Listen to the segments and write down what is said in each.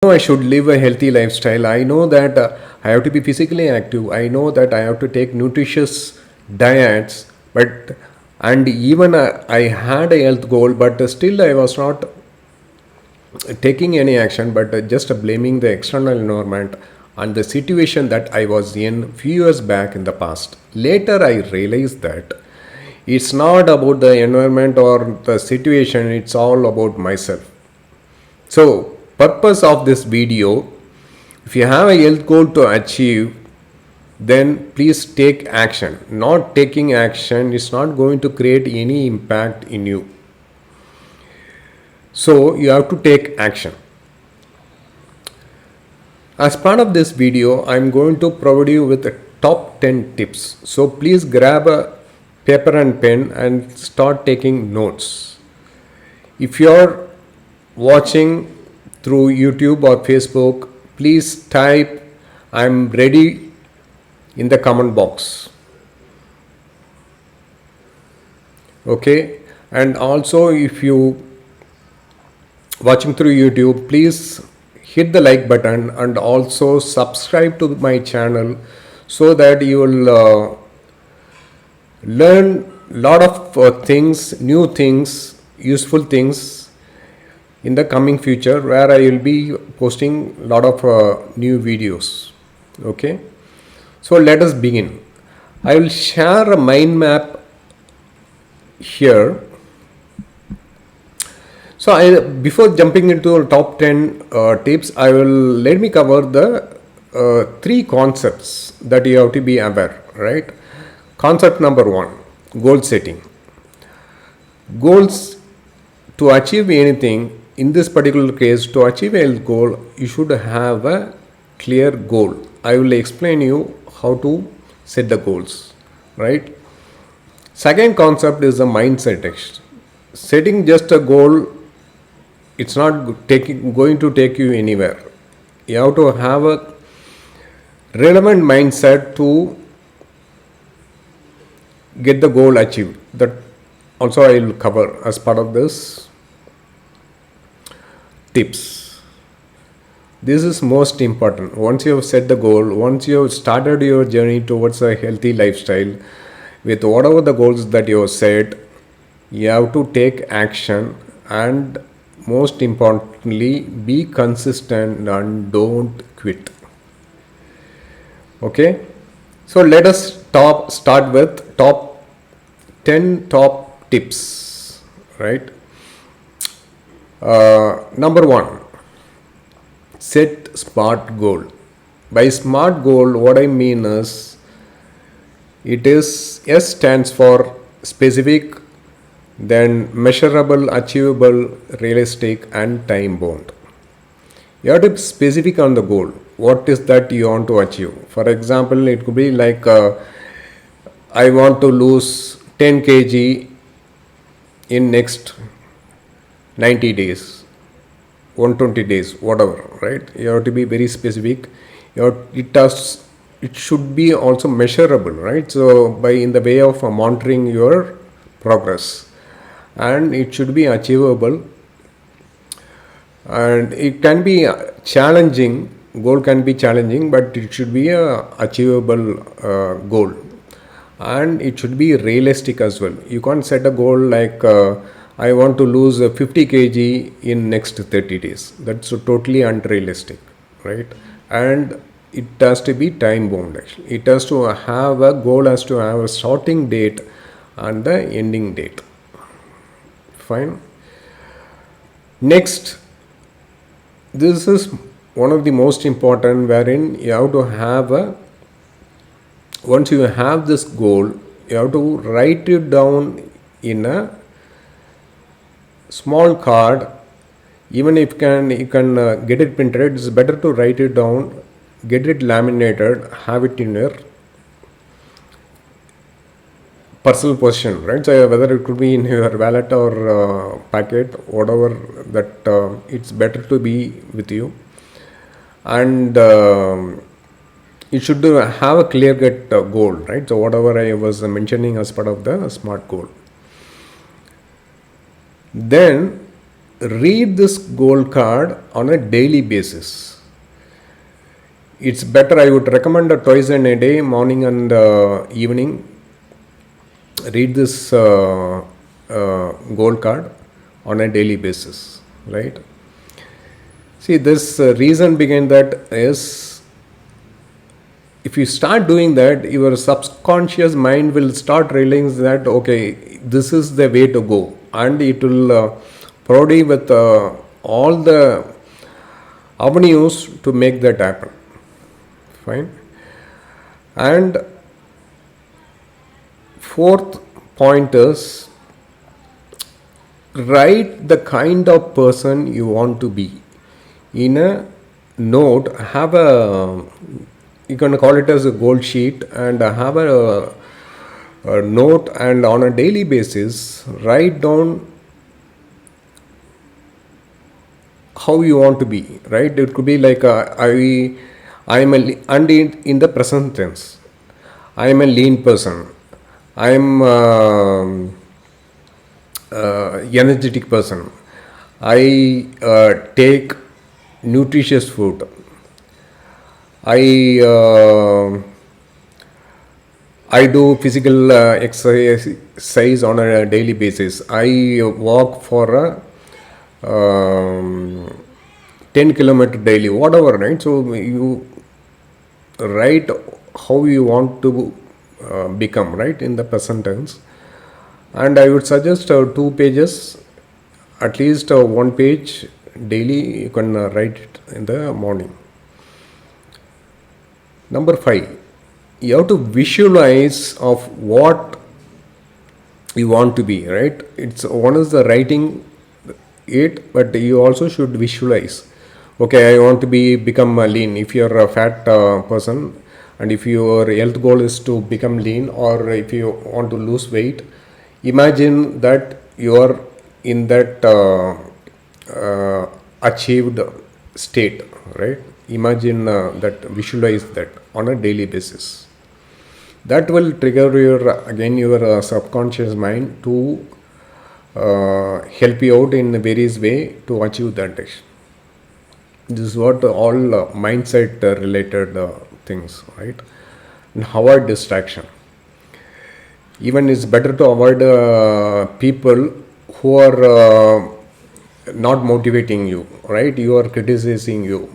know I should live a healthy lifestyle. I know that I have to be physically active. I know that I have to take nutritious diets. But and even I had a health goal, but still I was not taking any action, but just blaming the external environment and the situation that I was in few years back in the past. Later I realized that it's not about the environment or the situation, it's all about myself. So purpose of this video, if you have a health goal to achieve, then please take action. Not taking action is not going to create any impact in you. So you have to take action. As part of this video, I am going to provide you with the top 10 tips. So please grab a paper and pen and start taking notes. If you are watching through YouTube or Facebook, please type "I'm ready" in the comment box. Okay, and also if you watching through YouTube, please hit the like button and also subscribe to my channel so that you will learn lot of things, new things, useful things in the coming future, where I will be posting lot of new videos. Okay, so let us begin. I will share a mind map here. So before jumping into top 10 tips, let me cover the 3 concepts that you have to be aware, right? Concept number 1, goal setting. Goals, to achieve anything, in this particular case, to achieve a goal, you should have a clear goal. I will explain you how to set the goals, right? Second concept is the mindset. Setting just a goal, it's not going to take you anywhere. You have to have a relevant mindset to get the goal achieved. That also I will cover as part of this tips. This is most important. Once you have set the goal, once you have started your journey towards a healthy lifestyle, with whatever the goals that you have set, you have to take action, and most importantly, be consistent and don't quit. Okay, so let us start with top 10 top tips, right? Number 1, set SMART goal. By SMART goal, what I mean is, S stands for specific, then measurable, achievable, realistic, and time bound. You have to be specific on the goal. What is that you want to achieve? For example, it could be like I want to lose 10 kg in next 90 days, 120 days, whatever, right? You have to be very specific. It should be also measurable, right? So by in the way of monitoring your progress, and it should be achievable, and it can be challenging. Goal can be challenging, but it should be a achievable goal, and it should be realistic as well. You can't set a goal like I want to lose 50 kg in next 30 days. That's totally unrealistic, right? And it has to be time bound. Actually, it has to have a goal, has to have a starting date and the ending date. Fine. Next, this is one of the most important, wherein you have to have once you have this goal, you have to write it down in a small card. Even if you can get it printed, it's better to write it down, get it laminated, have it in your personal possession, right? So whether it could be in your wallet or packet, whatever, that it's better to be with you, and it should have a clear cut goal, right? So whatever I was mentioning as part of the SMART goal. Then read this goal card on a daily basis. It's better, I would recommend twice in a day, morning and evening. Read this goal card on a daily basis, right? See, this reason behind that is, if you start doing that, your subconscious mind will start realizing that, okay, this is the way to go, and it will provide you with all the avenues to make that happen. Fine. And fourth point is, write the kind of person you want to be. In a note, have a, you can call it as a goal sheet, and have a note, and on a daily basis write down how you want to be, right? It could be like I am a, and in the present tense, I am a lean person, I am energetic person, I take nutritious food, I do physical exercise on a daily basis. I walk for a 10 kilometer daily, whatever, right? So you write how you want to become, right, in the present tense. And I would suggest 2 pages, at least 1 page daily, you can write it in the morning. Number 5, you have to visualize of what you want to be, right? It's one is the writing it, but you also should visualize. Okay, I want to become lean. If you're a fat person, and if your health goal is to become lean, or if you want to lose weight, imagine that you are in that achieved state, right? Imagine that, visualize that on a daily basis. That will trigger your subconscious mind to help you out in various way to achieve that. This is what all mindset related things, right? And avoid distraction. Even it's better to avoid people who are not motivating you, right? You are criticizing you,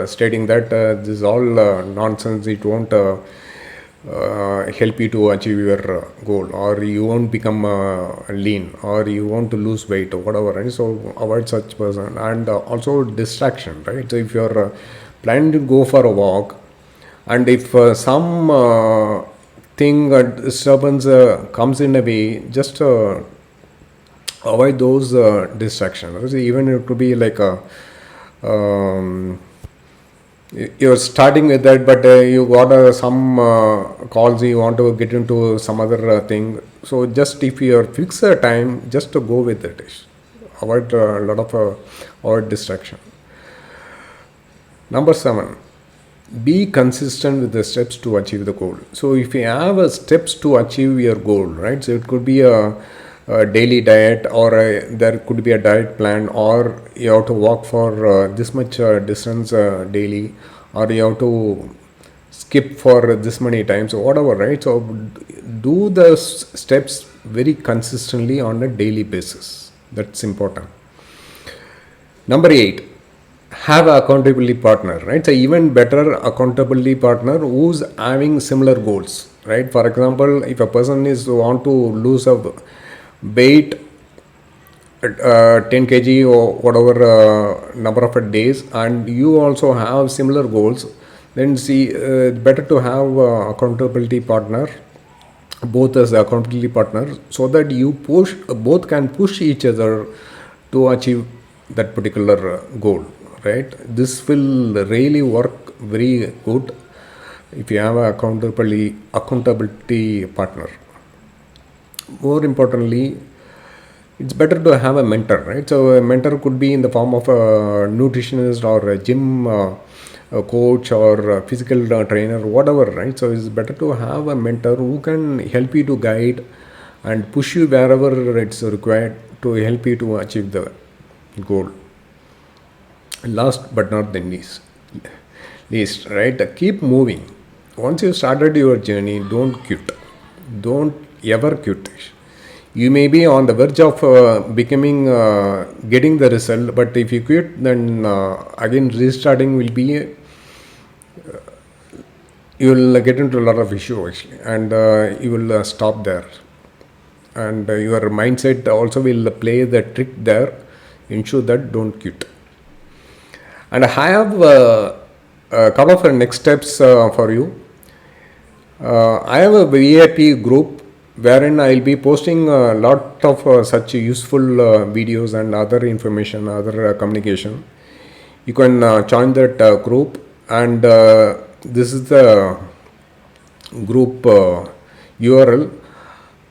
stating that this is all nonsense, it won't help you to achieve your goal, or you won't become lean, or you want to lose weight, or whatever, right? So avoid such person. And also distraction, right? So if you're planning to go for a walk, and if some thing disturbance comes in a way, just avoid those distractions. Even it could be like a you're starting with that, but you got some calls, you want to get into some other thing. So just if you fix a time, just to go with it. Avoid a lot of avoid distraction. Number 7, be consistent with the steps to achieve the goal. So if you have steps to achieve your goal, right? So it could be a daily diet, or there could be a diet plan, or you have to walk for this much distance daily, or you have to skip for this many times, or whatever, right? So do the steps very consistently on a daily basis. That's important. Number 8, have an accountability partner, right? So even better, accountability partner who's having similar goals, right? For example, if a person is want to lose a weight 10 kg or whatever number of days, and you also have similar goals, then see better to have accountability partner, both as accountability partners, so that you both can push each other to achieve that particular goal, right? This will really work very good if you have an accountability partner. More importantly, it's better to have a mentor, right? So a mentor could be in the form of a nutritionist, or a gym a coach, or a physical trainer, whatever, right? So it's better to have a mentor who can help you to guide and push you wherever it's required to help you to achieve the goal. Last but not the least, right? Keep moving. Once you started your journey, don't quit. Don't ever quit. You may be on the verge of getting the result, but if you quit, then again restarting will be, you will get into a lot of issue actually, and you will stop there, and your mindset also will play the trick there. Ensure that don't quit. And I have a couple of next steps for you. I have a VIP group wherein I'll be posting a lot of such useful videos and other information, other communication. You can join that group, and this is the group URL.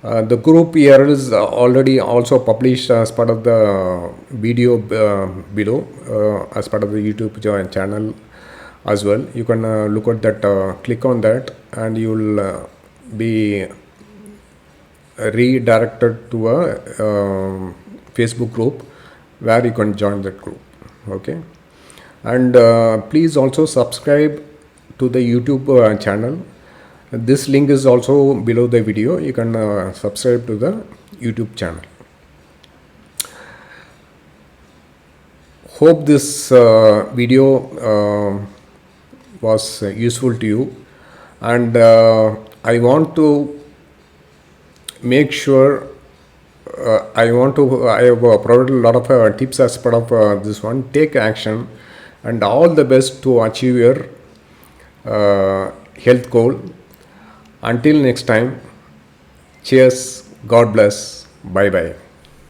The group URL is already also published as part of the video below, as part of the YouTube channel as well. You can look at that, click on that, and you will be redirected to a Facebook group where you can join that group. Okay, and please also subscribe to the YouTube channel. This link is also below the video. You can subscribe to the YouTube channel. Hope this video was useful to you, and I want to make sure I have provided a lot of tips as part of this one. Take action, and all the best to achieve your health goal. Until next time, cheers, God bless, bye bye.